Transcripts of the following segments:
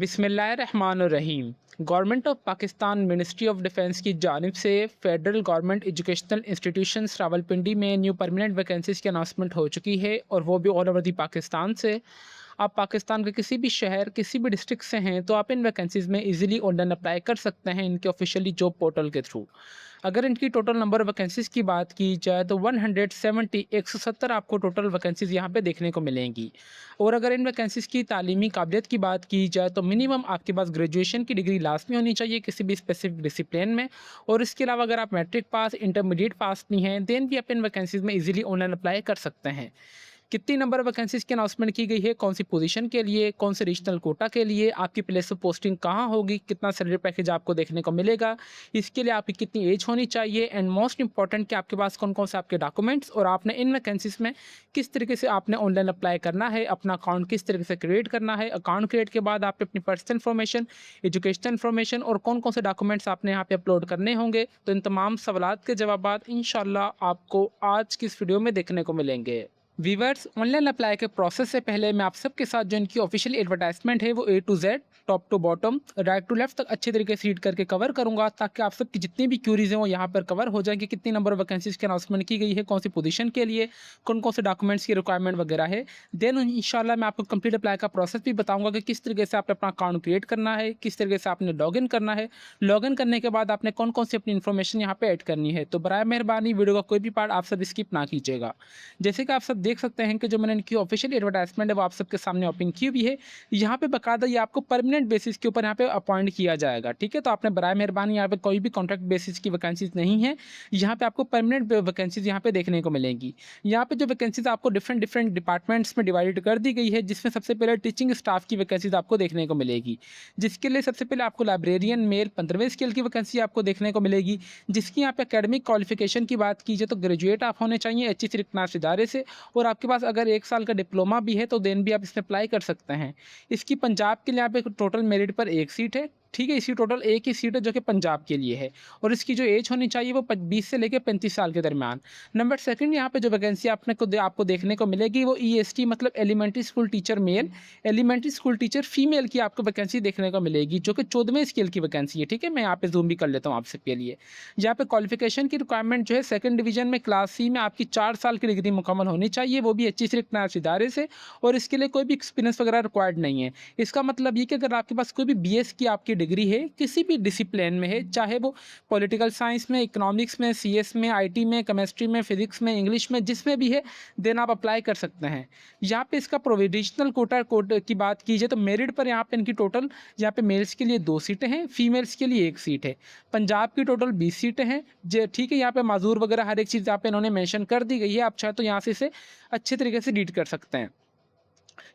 बिस्मिल्लाहिर्रहमानुर्रहीम। Government of Pakistan ministry of defence की जानिब से federal government educational institutions Rawalpindi में न्यू परमानेंट वैकेंसीज़ की अनाउंसमेंट हो चुकी है और वो भी ऑल ओवर दी पाकिस्तान से। आप पाकिस्तान के किसी भी शहर किसी भी डिस्ट्रिक्ट से हैं तो आप इन वैकेंसीज़ में इजीली ऑनलाइन अप्लाई कर सकते हैं इनके ऑफिशियली जॉब पोर्टल के थ्रू। अगर इनकी टोटल नंबर वैकेंसीज़ की बात की जाए तो 170 आपको टोटल वैकेंसीज़ यहाँ पे देखने को मिलेंगी। और अगर इन वैकेंसीज़ की तालीमी काबिलियत की बात की जाए तो मिनिमम आपके पास ग्रेजुएशन की डिग्री लाजमी होनी चाहिए किसी भी स्पेसिफिक डिसिप्लिन में। और इसके अलावा अगर आप मैट्रिक पास इंटरमीडिएट पास नहीं हैं देन भी आप इन वैकेंसीज़ में इजीली ऑनलाइन अप्लाई कर सकते हैं। कितनी नंबर वैकेंसीज़ की अनाउंसमेंट की गई है, कौन सी पोजीशन के लिए, कौन से रीजनल कोटा के लिए, आपकी प्लेस ऑफ पोस्टिंग कहाँ होगी, कितना सैलरी पैकेज आपको देखने को मिलेगा, इसके लिए आपकी कितनी एज होनी चाहिए एंड मोस्ट इंपॉर्टेंट कि आपके पास कौन कौन से आपके डॉक्यूमेंट्स और आपने इन वैकेंसीज़ में किस तरीके से आपने ऑनलाइन अप्लाई करना है, अपना अकाउंट किस तरीके से क्रिएट करना है। अकाउंट क्रिएट के बाद आपने अपनी पर्सनल इन्फॉर्मेशन, एजुकेशनल इन्फॉर्मेशन और कौन कौन से डॉक्यूमेंट्स आपने यहाँ पे अपलोड करने होंगे। तो इन तमाम सवालात के जवाबात इंशाल्लाह आपको आज की इस वीडियो में देखने को मिलेंगे। वीवर्स, ऑनलाइन अप्लाई के प्रोसेस से पहले मैं आप सबके साथ जो इनकी ऑफिशियल एडवर्टाइजमेंट है वो A to Z top to bottom right to left तक अच्छे तरीके से रीड करके कवर करूंगा ताकि आप सबकी जितनी भी क्यूरीज हैं वो यहाँ पर कवर हो जाए कि कितनी नंबर वैकेंसीज की अनाउंसमेंट की गई है, कौन सी पोजीशन के लिए, कौन कौन से डॉक्यूमेंट्स की रिक्वायरमेंट वगैरह है। देन इंशाल्लाह मैं आपको कंप्लीट अप्लाई का प्रोसेस भी बताऊंगा कि किस तरीके से आपने अपना अकाउंट क्रिएट करना है, किस तरीके से आपने लॉगिन करना है, लॉगिन करने के बाद आपने कौन कौन सी अपनी इन्फॉर्मेशन यहाँ पे ऐड करनी है। तो बराए मेहरबानी वीडियो का कोई भी पार्ट आप सब स्किप ना कीजिएगा। जैसे कि आप सब देख सकते हैं कि जो मैंने इनकी ऑफिशियल एडवर्टाइजमेंट है वो आप सबके सामने ओपन की हुई है। यहाँ पे बकायदा ये आपको परमानेंट बेसिस के ऊपर यहाँ पे अपॉइंट किया जाएगा, ठीक है। तो आपने बराए मेहरबानी यहाँ पे कोई भी कॉन्ट्रैक्ट बेसिस की वैकेंसीज नहीं है, यहाँ पे आपको परमानेंट वैकेंसीज यहाँ पे देखने को मिलेंगी। यहाँ पे जो वैकेंसीज आपको डिफरेंट डिफरेंट डिपार्टमेंट्स में डिवाइड कर दी गई है, जिसमें सबसे पहले टीचिंग स्टाफ की वैकेंसीज आपको देखने को मिलेगी, जिसके लिए सबसे पहले आपको लाइब्रेरियन मेल 15वें स्केल की वैकेंसी आपको देखने को मिलेगी, जिसकी यहाँ पे एकेडमिक क्वालिफिकेशन की बात की जाए तो ग्रेजुएट आप होने चाहिए अच्छी सिर्फ इदारे से और आपके पास अगर 1 साल का डिप्लोमा भी है तो देन भी आप इसमें अप्लाई कर सकते हैं। इसकी पंजाब के लिए यहाँ पे टोटल मेरिट पर 1 सीट है, ठीक है। इसी टोटल एक ही सीट है जो कि पंजाब के लिए है और इसकी जो एज होनी चाहिए वो 20 से लेकर 35 साल के दरमियान। नंबर सेकंड, यहाँ पे जो वैकेंसी आपको देखने को मिलेगी वो ईएसटी मतलब elementary school teacher male, elementary school teacher female की आपको वैकेंसी देखने को मिलेगी जो कि 14वें स्केल की वैकेंसी है, ठीक है। मैं यहाँ पे जूम भी कर लेता हूँ आप सबके लिए। यहाँ पे क्वालिफिकेशन की रिक्वायरमेंट जो है सेकंड डिवीजन में क्लास सी में आपकी 4 साल की डिग्री मुकम्मल होनी चाहिए, वो भी अच्छी से इकनास इदारे से, और इसके लिए कोई भी एक्सपीरियंस वगैरह रिक्वायर्ड नहीं है। इसका मतलब ये कि अगर आपके पास कोई भी बीएस की आपकी डिग्री है किसी भी डिसिप्लिन में है, चाहे वो पॉलिटिकल साइंस में, इकोनॉमिक्स में, सीएस में, आईटी में, केमिस्ट्री में, फिजिक्स में, इंग्लिश में, जिसमें भी है देन आप अप्लाई कर सकते हैं। यहाँ पे इसका प्रोविजनल कोटा की बात कीजिए तो मेरिट पर यहाँ पे इनकी टोटल यहाँ पे मेल्स के लिए 2 सीटें हैं, फीमेल्स के लिए 1 सीट है। पंजाब की टोटल 20 सीटें हैं, ठीक है। यहाँ पे माजूर वगैरह हर एक चीज़ यहाँ पे इन्होंने मेंशन कर दी गई है, आप चाहे तो यहाँ से इसे अच्छे तरीके से रीड कर सकते हैं।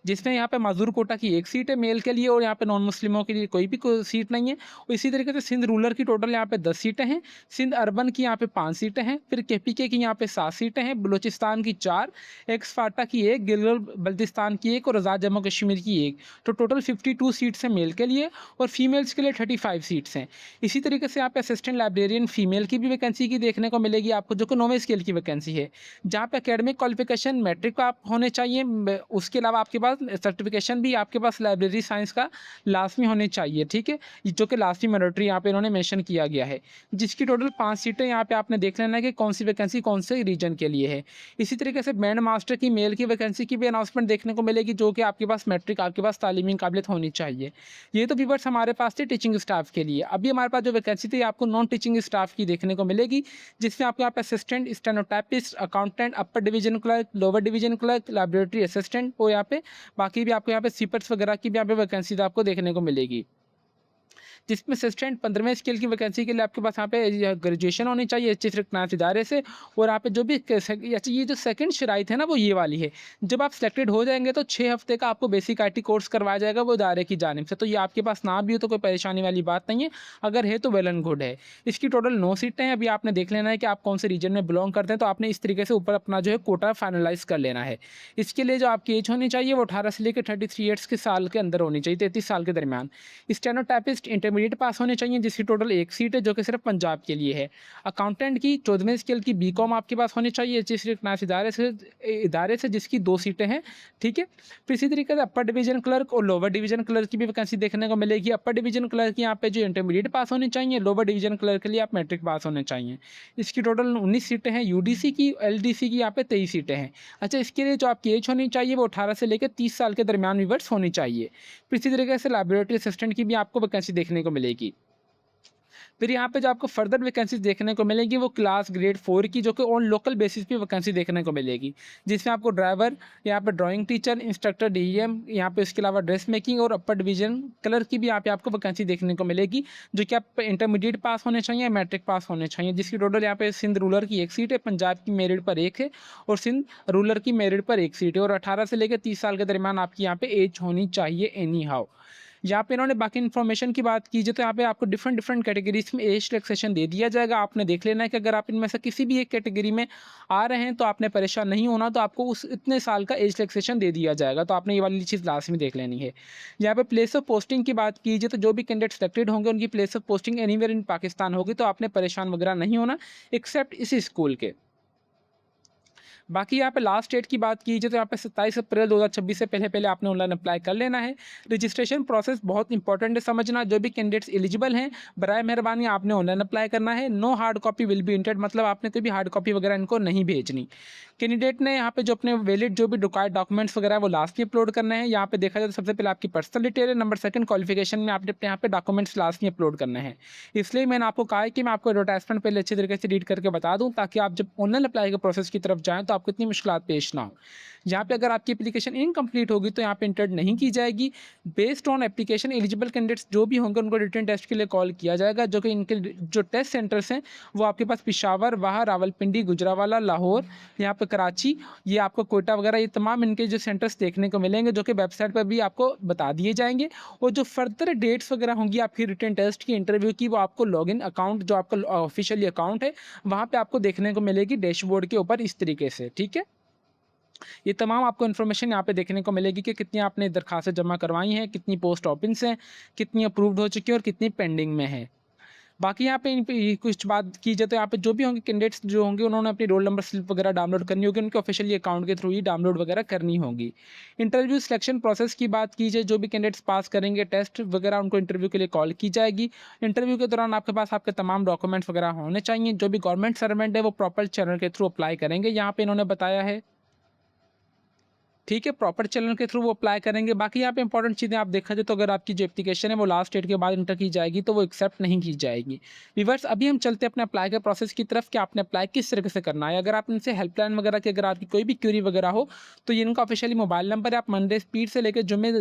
जिसमें यहाँ पे माजूर कोटा की 1 सीट है मेल के लिए और यहाँ पे नॉन मुस्लिमों के लिए कोई सीट नहीं है। और इसी तरीके से सिंध रूरल की टोटल यहाँ पे 10 सीटें हैं, सिंध अर्बन की यहाँ पे 5 सीटें हैं, फिर केपीके की यहाँ पे 7 सीटें हैं, बलूचिस्तान की 4, एक्सफाटा की 1, गिलगित बल्तिस्तान की 1 और आज़ाद जम्मू कश्मीर की 1। तो टोटल 52 सीट्स हैं मेल के लिए और फीमेल्स के लिए 35 सीट्स हैं। इसी तरीके से यहाँ पे असिस्टेंट लाइब्रेरियन फीमेल की भी वैकेंसी की देखने को मिलेगी आपको, जो कि 9वें स्केल की वैकेंसी है, जहाँ पे एकेडमिक क्वालिफिकेशन मैट्रिक आप होने चाहिए, उसके अलावा आपके पास सर्टिफिकेशन भी आपके पास लाइब्रेरी साइंस का लाजमी होनी चाहिए, ठीक है, जो कि लाजमी मैंडेटरी यहाँ पे इन्होंने मेंशन किया गया है। जिसकी टोटल 5 सीटें यहाँ पे आपने देख लेना है कि कौन सी वैकेंसी कौन से रीजन के लिए है। इसी तरीके से बैंड मास्टर की मेल की वैकेंसी की भी अनाउंसमेंट देखने को मिलेगी, जो कि आपके पास मैट्रिक, आपके पास तालीमी काबिलियत होनी चाहिए। ये तो व्यूअर्स हमारे पास थे टीचिंग स्टाफ के लिए। अभी हमारे पास जो वैकेंसी थी आपको नॉन टीचिंग स्टाफ की देखने को मिलेगी, जिसमें आपको यहाँ पे assistant, stenotypist, accountant, upper division clerk, lower division clerk, लाइब्रेटरी assistant और यहाँ पे बाकी भी आपको यहाँ पे सीपर्स वगैरह की भी यहाँ पे वैकेंसीज आपको देखने को मिलेगी। जिसमें असिस्टेंट 15वें स्केल की वैकेंसी के लिए आपके पास यहाँ पे ग्रेजुएशन होनी चाहिए अच्छे से क्लास इदारे से। और यहाँ पे जो भी ये जो सेकंड शराइत है ना वो ये वाली है, जब आप सिलेक्टेड हो जाएंगे तो 6 हफ्ते का आपको बेसिक आईटी कोर्स करवाया जाएगा वो इदारे की जानिब से। तो ये आपके पास ना भी हो तो कोई परेशानी वाली बात नहीं है, अगर है तो वेल एंड गुड है। इसकी टोटल 9 सीटें हैं। अभी आपने देख लेना है कि आप कौन से रीजन में बिलोंग करते हैं, तो आपने इस तरीके से ऊपर अपना जो है कोटा फाइनलाइज कर लेना है। इसके लिए जो आपकी एज होनी चाहिए वो 18 से लेकर 33 ईयर्स के साल के अंदर होनी चाहिए, 33 साल के दरमियान। स्टेनोटाइपिस्ट, इंटरमीडिएट पास होने चाहिए, जिसकी टोटल 1 सीट है जो कि सिर्फ पंजाब के लिए है। अकाउंटेंट की 14वें स्केल की बीकॉम आपके पास होनी चाहिए, सिर्फ नाइस इदारे से जिसकी 2 सीटें हैं, ठीक है। फिर इसी तरीके से अपर डिवीज़न क्लर्क और लोअर डिवीज़न क्लर्क की भी वैकेंसी देखने को मिलेगी। अपर डिवीज़न क्लर्क यहाँ पे जो इंटरमीडिएट पास होनी चाहिए, लोअर डिवीज़न क्लर्क के लिए आप मैट्रिक पास होने चाहिए। इसकी टोटल 19 सीटें हैं। यूडीसी की, एलडीसी की यहाँ पे 23 सीटें हैं। अच्छा, इसके लिए जो आपकी एज होनी चाहिए वो 18 से लेकर 30 साल के दरमियान व्यूअर्स होनी चाहिए। फिर इसी तरीके से लैबोरेटरी असिस्टेंट की भी आपको वैकेंसी देखने को मिलेगी। फिर यहाँ पे जो आपको फर्दर वैकेंसीज देखने को मिलेगी वो क्लास ग्रेड 4 की, जो कि ऑन लोकल बेसिस पे वैकेंसी देखने को मिलेगी, जिसमें आपको ड्राइवर, यहाँ पे ड्राइंग टीचर, इंस्ट्रक्टर डीईएम, यहाँ पे इसके अलावा ड्रेस मेकिंग और अपर डिवीजन क्लर्क की भी यहाँ पे आपको वैकेंसी देखने को मिलेगी, जो कि आप इंटरमीडिएट पास होने चाहिए, मैट्रिक पास होने चाहिए, जिसकी टोटल यहाँ पे सिंध रूरल की 1 सीट है, पंजाब की मेरिट पर 1 है और सिंध रूरल की मेरिट पर 1 सीट है, और 18 से लेकर 30 साल के दरमियान आपकी यहाँ पे एज होनी चाहिए एनी हाउ। यहाँ पे इन्होंने बाकी इन्फॉर्मेशन की बात कीजिए तो यहाँ पे आपको डिफरेंट डिफरेंट कैटेगरीज में एज रिलैक्सेशन दे दिया जाएगा। आपने देख लेना है कि अगर आप इनमें से किसी भी एक कैटेगरी में आ रहे हैं तो आपने परेशान नहीं होना, तो आपको उस इतने साल का एज रिलैक्सेशन दे दिया जाएगा। तो आपने ये वाली चीज़ लास्ट में देख लेनी है। यहाँ पे प्लेस ऑफ पोस्टिंग की बात कीजिए तो जो भी कैंडिडेट सेलेक्टेड होंगे उनकी place of posting anywhere in Pakistan होगी, तो आपने परेशान वगैरह नहीं होना एक्सेप्ट इसी स्कूल के। बाकी यहाँ पे लास्ट डेट की बात कीजिए तो यहाँ पे 27 अप्रैल 2026 से पहले पहले आपने ऑनलाइन अप्लाई कर लेना है। रजिस्ट्रेशन प्रोसेस बहुत इंपॉर्टेंट है समझना। जो भी कैंडिडेट्स एलिजिबल हैं बराए मेहरबानी आपने ऑनलाइन अप्लाई करना है। No hard copy will be intended, मतलब आपने कोई भी हार्ड कॉपी वगैरह इनको नहीं भेजनी। कैंडिडेट ने यहाँ पे जो अपने वैलिड जो भी रिक्वायर्ड डॉक्यूमेंट्स वगैरह वो लास्ट में अपलोड करना है। यहाँ पे देखा जाए तो सबसे पहले आपकी पर्सनल डिटेल है, नंबर 2 क्वालिफिकेशन में आपने अपने यहाँ पे डॉक्यूमेंट्स लास्ट में अपलोड करना है। इसलिए मैंने आपको कहा है कि मैं आपको एडवर्टाइजमेंट पहले अच्छे तरीके से रीड करके बता दूँ, ताकि आप जब ऑनलाइन अप्लाई के प्रोसेस की तरफ जाएँ तो आपको इतनी मुश्किल पेश ना हो। यहाँ पे अगर आपकी एप्लीकेशन इनकम्प्लीट होगी तो यहाँ पे इंटर्ड नहीं की जाएगी। Based on application eligible candidates जो भी होंगे उनको रिटन टेस्ट के लिए कॉल किया जाएगा, जो कि इनके जो टेस्ट सेंटर्स हैं वो आपके पास पिशावर, वाह, रावलपिंडी, गुजरावाला, लाहौर, यहाँ पे कराची, ये आपको कोयटा वगैरह, ये तमाम इनके जो सेंटर्स देखने को मिलेंगे, जो कि वेबसाइट पर भी आपको बता दिए जाएंगे। और जो फर्दर डेट्स वगैरह होंगी आपकी रिटन टेस्ट की, इंटरव्यू की, वो आपको लॉगिन अकाउंट जो आपका ऑफिशियली अकाउंट है वहाँ पे आपको देखने को मिलेगी डैशबोर्ड के ऊपर इस तरीके से, ठीक है। ये तमाम आपको इन्फॉर्मेशन यहाँ पे देखने को मिलेगी कि कितनी आपने दरखास्तें जमा करवाई हैं, कितनी पोस्ट ओपन्स हैं, कितनी अप्रूव्ड हो चुकी हैं और कितनी पेंडिंग में है। बाकी यहाँ पे इन पे कुछ बात की जाए तो यहाँ पे जो भी होंगे कैंडिडेट्स जो होंगे उन्होंने अपनी रोल नंबर स्लिप वगैरह डाउनलोड करनी होगी, उनके ऑफिशियली अकाउंट के थ्रू ही डाउनलोड वगैरह करनी होगी। इंटरव्यू सिलेक्शन प्रोसेस की बात की जाए, जो भी कैंडिडेट्स पास करेंगे टेस्ट वगैरह उनको इंटरव्यू के लिए कॉल की जाएगी। इंटरव्यू के दौरान आपके पास आपके तमाम डॉक्यूमेंट्स वगैरह होने चाहिए। जो भी गवर्नमेंट सर्वेंट है वो प्रॉपर चैनल के थ्रू अप्लाई करेंगे, यहाँ पे इन्होंने बताया है, ठीक है, प्रॉपर चैनल के थ्रू वो अप्लाई करेंगे। बाकी यहाँ पे इंपॉर्टेंट चीज़ें आप देखा जाए तो अगर आपकी जो एप्लीकेशन है वो लास्ट डेट के बाद इंटर की जाएगी तो वो एक्सेप्ट नहीं की जाएगी। व्यूअर्स, अभी हम चलते हैं अपने अप्लाई के प्रोसेस की तरफ कि आपने अप्लाई किस तरीके से करना है। अगर आप इनसे हेल्पलाइन वगैरह की अगर आपकी कोई भी क्यूरी वगैरह हो तो ये इनका ऑफिशियली मोबाइल नंबर है। आप मंडे स्पीड से लेकर जुम्मे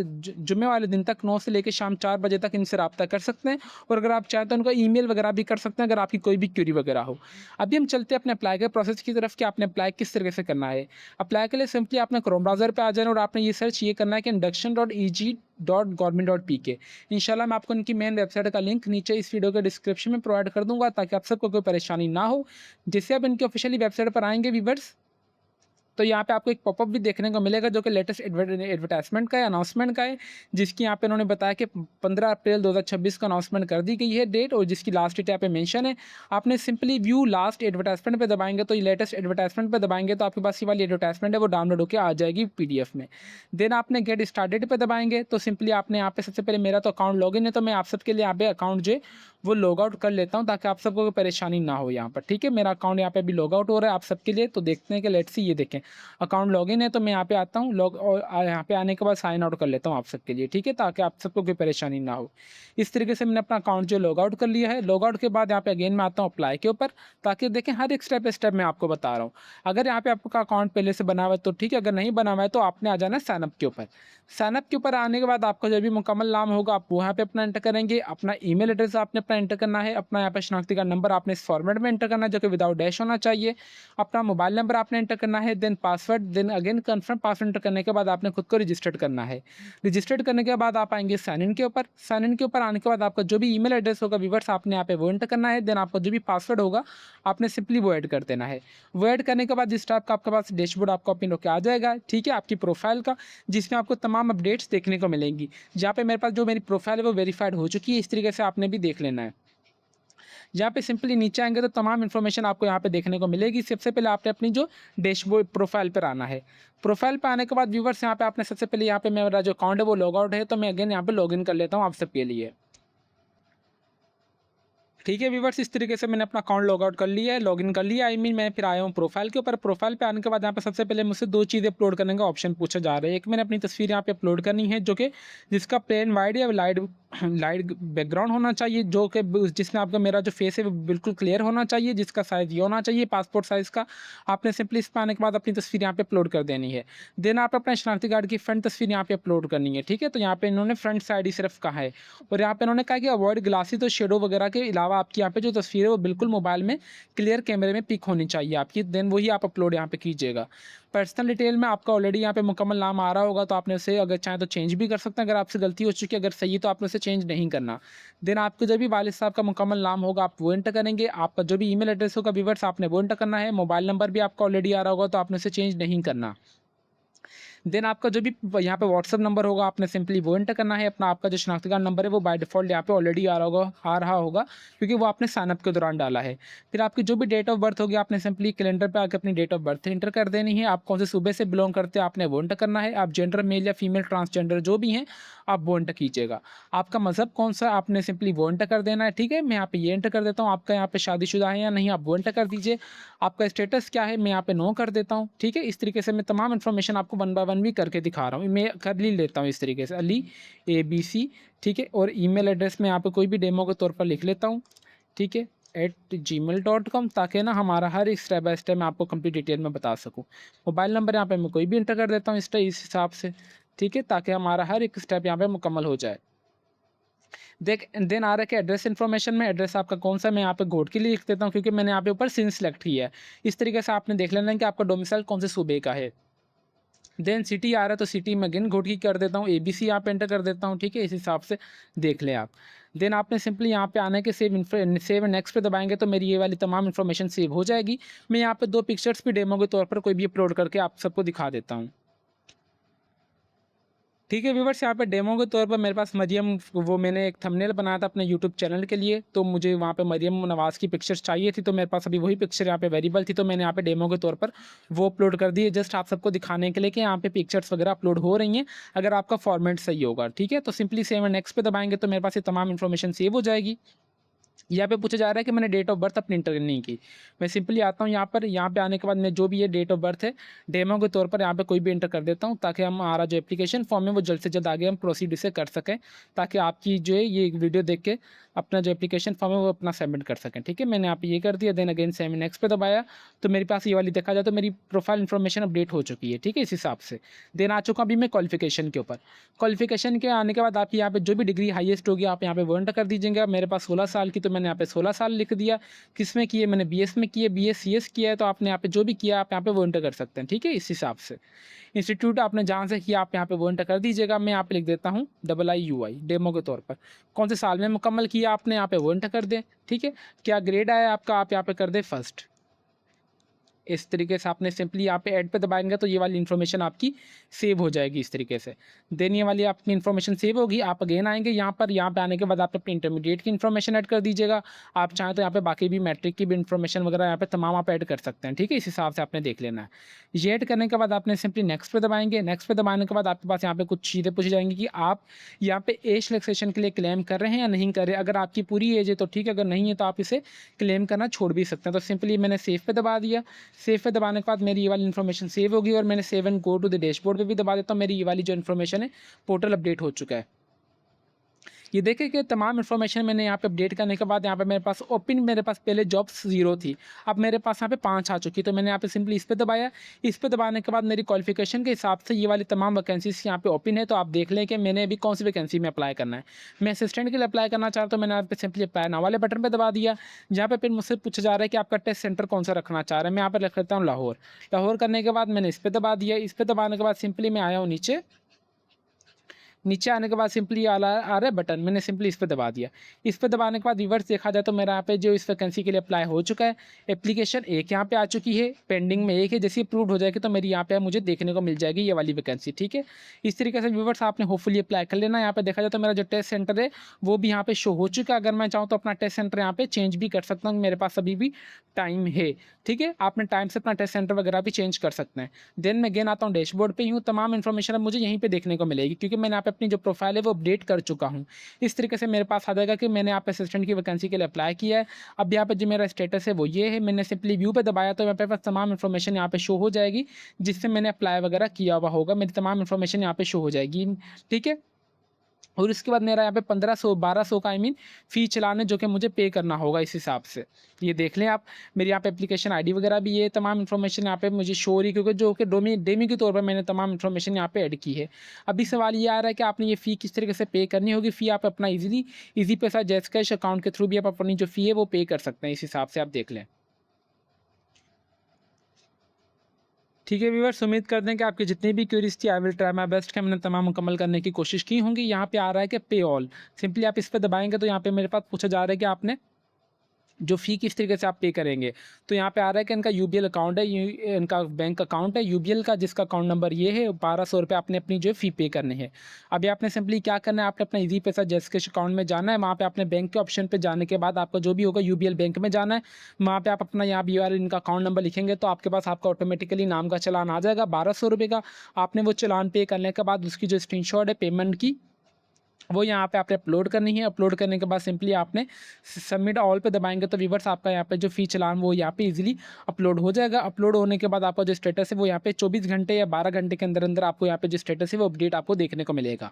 वाले दिन तक 9 से लेकर शाम 4 बजे तक इनसे रब्ता कर सकते हैं, और अगर आप चाहें तो उनका ईमेल वगैरह भी कर सकते हैं अगर आपकी कोई भी क्यूरी वगैरह हो। अभी हम चलते हैं अपने अप्लाई के प्रोसेस की तरफ कि आपने अप्लाई किस तरीके से करना है। अप्लाई के लिए सिंपली आपने क्रोम ब्राउज़र पे आ जाना और आपने ये सर्च ये करना है कि induction.eg.government.pk। इंशाल्लाह मैं आपको इनकी मेन वेबसाइट का लिंक नीचे इस वीडियो के डिस्क्रिप्शन में प्रोवाइड कर दूंगा, ताकि आप सबको कोई परेशानी ना हो। जैसे आप इनकी ऑफिशियली वेबसाइट पर आएंगे व्यूअर्स, तो यहाँ पे आपको एक पॉपअप भी देखने को मिलेगा जो कि लेटेस्ट एडवर्टाइजमेंट का है, अनाउंसमेंट का है, जिसकी यहाँ पे उन्होंने बताया कि 15 अप्रैल 2026 का अनाउंसमेंट कर दी गई है डेट, और जिसकी लास्ट डेट यहाँ पे मेंशन है। आपने सिंपली व्यू लास्ट एडवर्टाइजमेंट पे दबाएंगे तो ये लेटेस्ट एडवर्टाइजमेंट पे दबाएंगे तो आपके पास ये वाली एडवर्टाइजमेंट है वो डाउनलोड होकर आ जाएगी PDF में। देन आपने गेट स्टार्टेड पे दबाएंगे तो सिंपली आपने यहाँ पे सबसे पहले, मेरा तो अकाउंट लॉगिन है तो मैं आप सबके लिए यहाँ पे अकाउंट जो है वो लॉग आउट कर लेता हूँ, ताकि आप सबको कोई परेशानी ना हो यहाँ पर, ठीक है। मेरा अकाउंट यहाँ पे अभी लॉग आउट हो रहा है आप सबके लिए, तो देखते हैं कि लेट्स सी, ये देखें अकाउंट लॉगिन है, तो मैं यहाँ पे आता हूँ लॉग, और यहाँ पे आने के बाद साइन आउट कर लेता हूँ आप सबके लिए, ठीक है, ताकि आप सबको कोई परेशानी ना हो। इस तरीके से मैंने अपना अकाउंट जो लॉग आउट कर लिया है। लॉग आउट के बाद यहाँ पे अगेन मैं आता हूँ अप्लाई के ऊपर, ताकि देखें हर एक स्टेप बाय स्टेप मैं आपको बता रहा हूँ। अगर यहाँ पे आपका अकाउंट पहले से बना हुआ है तो ठीक है, अगर नहीं बना हुआ है तो आपने आ जाना है साइनअप के ऊपर। साइनअप के ऊपर आने के बाद आपका जो भी मुकम्मल नाम होगा आप वहाँ पे अपना एंटर करेंगे, अपना ईमेल एड्रेस आपने अपना अपना एंटर करना है, अपना यहाँ पे शनाख्ती कार्ड नंबर आपने इस फॉर्मेट में एंटर करना है जो कि विदाउट डैश होना चाहिए। अपना मोबाइल नंबर आपने एंटर करना है, then password, then again confirm password enter करने के बाद आपने खुद को रजिस्टर्ड करना है। रजिस्टर्ड करने के बाद आप आएँगे साइन इन के ऊपर, साइन इन के ऊपर आने के बाद आपका जो भी ईमेल एड्रेस होगा व्यूअर्स आपने यहाँ पे वो एंटर करना है, देन आपका जो भी पासवर्ड होगा आपने सिंपली वो ऐड कर देना है। वो ऐड करने के बाद जिस टाइप का आपके पास डैशबोर्ड आपको ओपन होके आ जाएगा, ठीक है, आपकी प्रोफाइल का, जिसमें आपको तमाम अपडेट्स देखने को मिलेंगी। जहाँ पे मेरे पास जो मेरी प्रोफाइल है वो वेरीफाइड हो चुकी है, इस तरीके से आपने भी देख लेना है। यहाँ पे सिंपली नीचे आएँगे तो तमाम इन्फॉर्मेशन आपको यहाँ पे देखने को मिलेगी। सबसे पहले आपने अपनी जो डैशबोर्ड प्रोफाइल पर आना है। प्रोफाइल पे आने के बाद व्यूअर्स यहाँ पे आपने सबसे पहले यहाँ पे मेरा जो अकाउंट है वो लॉग आउट है, तो मैं अगेन यहाँ पे लॉगिन कर लेता हूँ आप सबके लिए। ठीक है व्यूअर्स, इस तरीके से मैंने अपना अकाउंट लॉग आउट कर लिया है, लॉगिन कर लिया। आई मीन मैं फिर आया हूँ प्रोफाइल के ऊपर। प्रोफाइल पे आने के बाद यहाँ पे सबसे पहले मुझसे 2 चीज़ें अपलोड करने का ऑप्शन पूछा जा रहा है। एक मैंने अपनी तस्वीर यहाँ पे अपलोड करनी है जो कि जिसका प्लेन वाइड या लाइट लाइट बैकग्राउंड होना चाहिए, जो कि जिसमें आपका मेरा जो फेस है वो बिल्कुल क्लियर होना चाहिए, जिसका साइज़ ये होना चाहिए पासपोर्ट साइज़ का। आपने सिंपली इस पे आने के बाद अपनी तस्वीर यहाँ पे अपलोड कर देनी है। देन आप अपने शनाख्ती कार्ड की फ्रंट तस्वीर यहाँ पे अपलोड करनी है। ठीक है, तो यहाँ पे इन्होंने फ्रंट साइड ही सिर्फ कहा है, और यहाँ पे इन्होंने कहा कि अवॉइड ग्लासेस और शेडो वगैरह के अलावा आपकी यहाँ पे जो तस्वीर है वो बिल्कुल मोबाइल में क्लियर कैमरे में पिक होनी चाहिए आपकी, देन वही आप अपलोड यहाँ पे कीजिएगा। पर्सनल डिटेल में आपका ऑलरेडी यहाँ पे मुकम्मल नाम आ रहा होगा, तो आपने उसे अगर चाहें तो चेंज भी कर सकते हैं। अगर आपसे गलती हो चुकी है, अगर सही है तो आपने उसे चेंज नहीं करना। देन आपके जो भी वालिद साहब का मुकम्मल नाम होगा आप वो एंटर करेंगे। आपका जो भी ईमेल एड्रेस होगा व्यूअर्स आपने वो एंटर करना है। मोबाइल नंबर भी आपका ऑलरेडी आ रहा होगा, तो आपने उसे चेंज नहीं करना। देन आपका जो भी यहाँ पे व्हाट्सअप नंबर होगा आपने सिंपली वो एंटर करना है। अपना आपका जो शनाख्ती कार्ड नंबर है वो बाय डिफ़ॉल्ट यहाँ पे ऑलरेडी आ रहा होगा क्योंकि वो आपने साइनअप के दौरान डाला है। फिर आपकी जो भी डेट ऑफ बर्थ होगी आपने सिंपली कैलेंडर पे आकर अपनी डेट ऑफ बर्थ एंटर कर देनी है। आप कौन से सूबे से बिलोंग करते हैं आपने वो एंटर करना है। आप जेंडर मेल या फीमेल ट्रांसजेंडर जो भी हैं आप वो एंटर कीजिएगा। आपका मज़हब कौन सा आपने सिंपली वो एंटर कर देना है। ठीक है, मैं यहाँ पे ये एंटर कर देता हूँ। आपका यहाँ पे शादीशुदा है या नहीं आप वो एंटर कर दीजिए। आपका स्टेटस क्या है मैं यहाँ पे नो कर देता हूँ। ठीक है, इस तरीके से मैं तमाम इन्फॉर्मेशन आपको वन बाय वन भी करके दिखा रहा हूँ। मैं कर ही लेता हूँ इस तरीके से अली ABC। ठीक है, और ईमेल एड्रेस में यहाँ पे कोई भी डेमो के तौर पर लिख लेता हूँ। ठीक है, @gmail.com, ताकि ना हमारा हर एक स्टेप बाय स्टेप मैं आपको कंप्लीट डिटेल में बता सकूँ। मोबाइल नंबर यहाँ पे मैं कोई भी एंटर कर देता हूँ इस हिसाब से। ठीक है, ताकि हमारा हर एक स्टेप यहाँ पे मुकम्मल हो जाए। देन आ रहा है कि एड्रेस इन्फॉर्मेशन में एड्रेस आपका कौन सा मैं यहाँ पे गोड के लिए लिख देता हूँ क्योंकि मैंने यहाँ पे ऊपर सिन सेलेक्ट किया है। इस तरीके से आपने देख लेना है कि आपका डोमिसाइल कौन से सूबे का है। देन सिटी आ रहा है तो सिटी में अगेन घोट की कर देता हूँ, ABC यहाँ पे एंटर कर देता हूँ। ठीक है, इस हिसाब से देख लें आप। देन आपने सिंपली यहाँ पे आने के सेव एंड नेक्स्ट पे दबाएंगे तो मेरी ये वाली तमाम इन्फॉर्मेशन सेव हो जाएगी। मैं यहाँ पे 2 पिक्चर्स भी डेमो के तौर पर कोई भी अपलोड करके आप सबको दिखा देता हूँ। ठीक है व्यूवर्स, यहाँ पे डेमो के तौर पर मेरे पास मरियम, वो मैंने एक थंबनेल बनाया था अपने यूट्यूब चैनल के लिए, तो मुझे वहाँ पे मरियम नवाज़ की पिक्चर्स चाहिए थी, तो मेरे पास अभी वही पिक्चर यहाँ पे अवेलेबल थी, तो मैंने यहाँ पे डेमो के तौर पर वो अपलोड कर दी है जस्ट आप सबको दिखाने के लिए कि यहाँ पे पिक्चर्स वगैरह अपलोड हो रही हैं अगर आपका फॉर्मेट सही होगा। ठीक है, तो सिंपली सेव एंड नेक्स्ट पे दबाएंगे तो मेरे पास ये तमाम इन्फॉर्मेशन सेव हो जाएगी। यहाँ पे पूछा जा रहा है कि मैंने डेट ऑफ बर्थ अपनी इंटर नहीं की। मैं सिंपली आता हूँ यहाँ पर, यहाँ पे आने के बाद मैं जो भी ये डेट ऑफ बर्थ है डेमो के तौर पर यहाँ पे कोई भी इंटर कर देता हूँ ताकि हमारा जो एप्लीकेशन फॉर्म है वो जल्द से जल्द आगे हम प्रोसीड इसे कर सकें, ताकि आपकी जो है ये वीडियो देख के अपना जो एप्लीकेशन फॉर्म है वो अपना सबमिट कर सकें। ठीक है, मैंने यहाँ पे ये कर दिया। देन अगेन सेम नेक्स्ट पे दबाया तो मेरे पास ये वाली देखा जाए तो मेरी प्रोफाइल इन्फॉर्मेशन अपडेट हो चुकी है। ठीक है, इस हिसाब से देन आ चुका अभी मैं क्वालिफिकेशन के ऊपर। क्वालिफिकेशन के आने के बाद आपकी यहाँ पे जो भी डिग्री हाईएस्ट होगी आप यहाँ पे वो एंटर कर दीजिएगा। मेरे पास 16 साल की, तो मैंने यहाँ पे 16 साल लिख दिया। किस में किए, मैंने BS में किए, BScs किया है, तो आपने यहाँ पे जो भी किया आप यहाँ पे वो एंटर कर सकते हैं। ठीक है, इस हिसाब से इंस्टीट्यूट आपने जहाँ से किया आप यहाँ पे वो एंटर कर दीजिएगा। मैं यहाँ पे लिख देता हूँ IIUI डेमो के तौर पर। कौन से साल में मुकम्मल किया आपने यहाँ पे वो एंटर कर दें। ठीक है, क्या ग्रेड आया आपका आप यहाँ पे कर दें फर्स्ट। इस तरीके से आपने सिंपली यहाँ पे ऐड पे दबाएंगे तो ये वाली इन्फॉर्मेशन आपकी सेव हो जाएगी इस तरीके से। देन ये वाली आपकी इन्फॉर्मेशन सेव होगी। आप अगेन आएंगे यहाँ पे आने के बाद आप अपनी इंटरमीडिएट की इन्फॉर्मेशन ऐड कर दीजिएगा। आप चाहें तो यहाँ पे बाकी भी मैट्रिक की भी इन्फॉर्मेशन वगैरह यहाँ पे तमाम आप ऐड कर सकते हैं। ठीक है, इस हिसाब से आपने देख लेना है। ये ऐड करने के बाद आपने सिंपली नेक्स्ट पे दबाएंगे। नेक्स्ट पे दबाने के बाद आपके पास यहाँ पे कुछ चीज़ें पूछी जाएंगी कि आप यहाँ पे एज रिलैक्सेशन के लिए क्लेम कर रहे हैं या नहीं कर रहे। अगर आपकी पूरी एज है तो ठीक है, अगर नहीं है तो आप इसे क्लेम करना छोड़ भी सकते हैं। तो सिंपली मैंने सेव पे दबा दिया। सेव पे दबाने के बाद मेरी ये वाली इन्फॉर्मेशन सेव होगी और मैंने save and go to the dashboard पे भी दबा देता हूँ। मेरी ये वाली जो इन्फॉर्मेशन है पोर्टल अपडेट हो चुका है। ये देखिए कि तमाम इन्फॉर्मेशन मैंने यहाँ पे अपडेट करने के बाद यहाँ पे मेरे पास ओपन, मेरे पास पहले जॉब्स 0 थी, अब मेरे पास यहाँ पे 5 आ चुकी। तो मैंने यहाँ पे सिंपली इस पे दबाया। इस पे दबाने के बाद मेरी क्वालिफिकेशन के हिसाब से ये वाली तमाम वैकेंसीज यहाँ पे ओपन है। तो आप देख लें कि मैंने अभी कौन सी वैकेंसी में अप्लाई करना है। मैं असिस्टेंट के लिए अप्लाई करना चाहता हूँ, मैंने यहाँ पे सिंपली अप्लाई नाउ वाले बटन पर दबा दिया, जहाँ पे फिर मुझसे पूछा जा रहा है कि आपका टेस्ट सेंटर कौन सा रखना चाह रहे हैं। मैं यहाँ पर रख लेता हूँ लाहौर। लाहौर करने के बाद मैंने इस पे दबा दिया। इस पे दबाने के बाद सिंपली मैं आया हूँ नीचे। नीचे आने के बाद सिंपली आ रहा है बटन, मैंने सिंपली इस पे दबा दिया। इस पे दबाने के बाद रिवर्स देखा जाए तो मेरा यहाँ पे जो इस वैकेंसी के लिए अप्लाई हो चुका है। एप्लीकेशन एक यहाँ पे आ चुकी है, पेंडिंग में एक है। जैसे अप्रूव हो जाएगी तो मेरी यहाँ पे मुझे देखने को मिल जाएगी ये वाली वैकेंसी, ठीक है। इस तरीके से व्यूवर्स आपने होपफुली अप्लाई कर लेना। यहाँ पे देखा जाए तो मेरा जो टेस्ट सेंटर है वो भी यहाँ पे शो हो चुका है। अगर मैं चाहूँ तो अपना टेस्ट सेंटर यहाँ पे चेंज भी कर सकता हूँ, मेरे पास अभी भी टाइम है, ठीक है। आपने टाइम से अपना टेस्ट सेंटर वगैरह भी चेंज कर सकते हैं। देन मैं गेन आता हूँ डैशबोर्ड पे हूँ। तमाम इन्फॉर्मेशन अब मुझे यहीं पे देखने को मिलेगी, क्योंकि मैंने यहाँ पे अपनी जो प्रोफाइल है वो अपडेट कर चुका हूँ। इस तरीके से मेरे पास आ जाएगा कि मैंने यहाँ पे असिस्टेंट की वैकेंसी के लिए अप्लाई किया है। अब यहाँ पे जो मेरा स्टेटस है वो ये है। मैंने सिंपली व्यू पे दबाया तो मेरे पास तमाम इन्फॉर्मेशन यहाँ पे शो हो जाएगी, जिससे मैंने अप्लाई वगैरह किया हुआ होगा। मेरी तमाम इन्फॉर्मेशन यहाँ पे शो हो जाएगी, ठीक है। और इसके बाद मेरा यहाँ पे 1500-1200 का फ़ी चलान है, जो कि मुझे पे करना होगा इस हिसाब से। ये देख लें आप, मेरी यहाँ पे एप्लीकेशन आईडी वगैरह भी है, तमाम इन्फॉर्मेशन यहाँ पे मुझे शो हो रही है, क्योंकि जो कि डेमी के तौर पर मैंने तमाम इन्फॉर्मेशन यहाँ पे ऐड की है। अभी सवाल ये आ रहा है कि आपने ये फ़ी किस तरीके से पे करनी होगी। फ़ी आप अपना ईज़ी पैसा जैज़ कैश अकाउंट के थ्रू भी आप अपनी जो फ़ी है वो पे कर सकते हैं। इस हिसाब से आप देख लें, ठीक है व्यूअर्स। उम्मीद करते हैं कि आपकी जितनी भी क्वेरीज थी, I will try my best कि मैंने तमाम मुकम्मल करने की कोशिश की होंगी। यहाँ पे आ रहा है कि पे ऑल, सिंपली आप इस पे दबाएंगे तो यहाँ पे मेरे पास पूछा जा रहा है कि आपने जो फ़ी किस तरीके से आप पे करेंगे। तो यहाँ पे आ रहा है कि इनका यूबीएल अकाउंट है, इनका बैंक अकाउंट है यूबीएल का, जिसका अकाउंट नंबर ये है। 1200 रुपये आपने अपनी जो है फ़ी पे करने हैं। अभी आपने सिंपली क्या करना है, आपने अपना ईज़ी पैसा जैज़ कैश अकाउंट में जाना है। वहाँ पे आपने बैंक के ऑप्शन पे जाने के बाद आपका जो भी होगा यूबीएल बैंक में जाना है। वहाँ पे आप अपना यहाँ BUR इनका अकाउंट नंबर लिखेंगे तो आपके पास आपका ऑटोमेटिकली नाम का चालान आ जाएगा 1200 रुपये का। आपने वो चालान पे करने के बाद उसकी जो स्क्रीनशॉट है पेमेंट की, वो यहाँ पे आपने अपलोड करनी है। अपलोड करने के बाद सिंपली आपने सबमिट ऑल पे दबाएंगे तो व्यूवर्स आपका यहाँ पे जो फ़ी चालान वो यहाँ पे इजीली अपलोड हो जाएगा। अपलोड होने के बाद आपका जो स्टेटस है वो यहाँ पे 24 घंटे या 12 घंटे के अंदर अंदर आपको यहाँ पे जो स्टेटस है वो अपडेट आपको देखने को मिलेगा।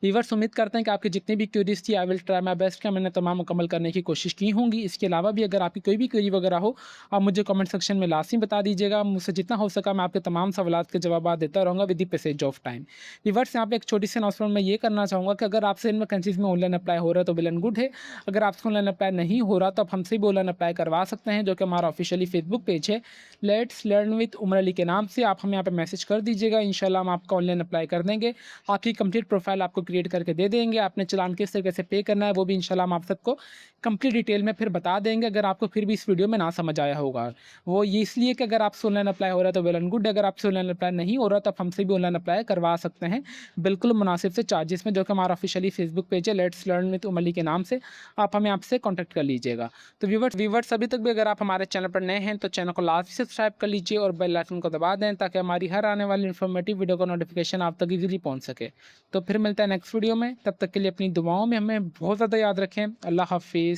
व्यूअर्स उम्मीद करते हैं कि आपकी जितनी भी क्वेरीज थी, I will try my best कि मैंने तमाम मुकम्मल करने की कोशिश की होंगी। इसके अलावा भी अगर आपकी कोई भी क्वेरी वगैरह हो, आप मुझे कमेंट सेक्शन में लाजमी बता दीजिएगा। मुझसे जितना हो सका मैं आपके तमाम सवालात के जवाब देता रहूँगा with the passage of time. Viewers यहाँ पे एक छोटी सी अनाउंसमेंट मैं ये करना चाहूँगा कि अगर आपसे इन वैकेंसीज में ऑनलाइन अप्लाई हो रहा है तो वेल एंड गुड है। अगर आपसे ऑनलाइन अप्लाई नहीं हो रहा तो आप हमसे भी ऑनलाइन अप्लाई करवा सकते हैं, जो कि हमारा ऑफिशियली फेसबुक पेज है let's learn with Umar Ali के नाम से। आप हमें यहाँ पे मैसेज कर दीजिएगा, इंशाल्लाह हम आपका ऑनलाइन अप्लाई कर देंगे। आपकी कंप्लीट प्रोफाइल आपको क्रिएट करके दे देंगे। आपने चालान किस तरीके से पे करना है वो भी इंशाल्लाह हम आप सबको कंप्लीट डिटेल में फिर बता देंगे। अगर आपको फिर भी इस वीडियो में ना समझ आया होगा, वो ये इसलिए कि अगर आपसे ऑनलाइन अप्लाई हो रहा है तो वेल एंड गुड। अगर आपसे ऑनलाइन अप्लाई नहीं हो रहा तो आप हमसे भी ऑनलाइन अप्लाई करवा सकते हैं बिल्कुल मुनासिब से चार्जेस में, जो कि हमारा ऑफिशियली फेसबुक पेज है let's learn with Umar Ali के नाम से। आप हमें आपसे कॉन्टैक्ट कर लीजिएगा। तो व्यूवर्स अभी तक भी अगर आप हमारे चैनल पर नए हैं तो चैनल को लाजमी सब्सक्राइब कर लीजिए और बेल आइकन को दबा दें, ताकि हमारी हर आने वाली इन्फॉर्मेटिव वीडियो का नोटिफिकेशन आप तक इजीली पहुंच सके। तो फिर मिलता है नेक्स्ट वीडियो में, तब तक के लिए अपनी दुआओं में हमें बहुत ज़्यादा याद रखें। अल्लाह हाफिज़।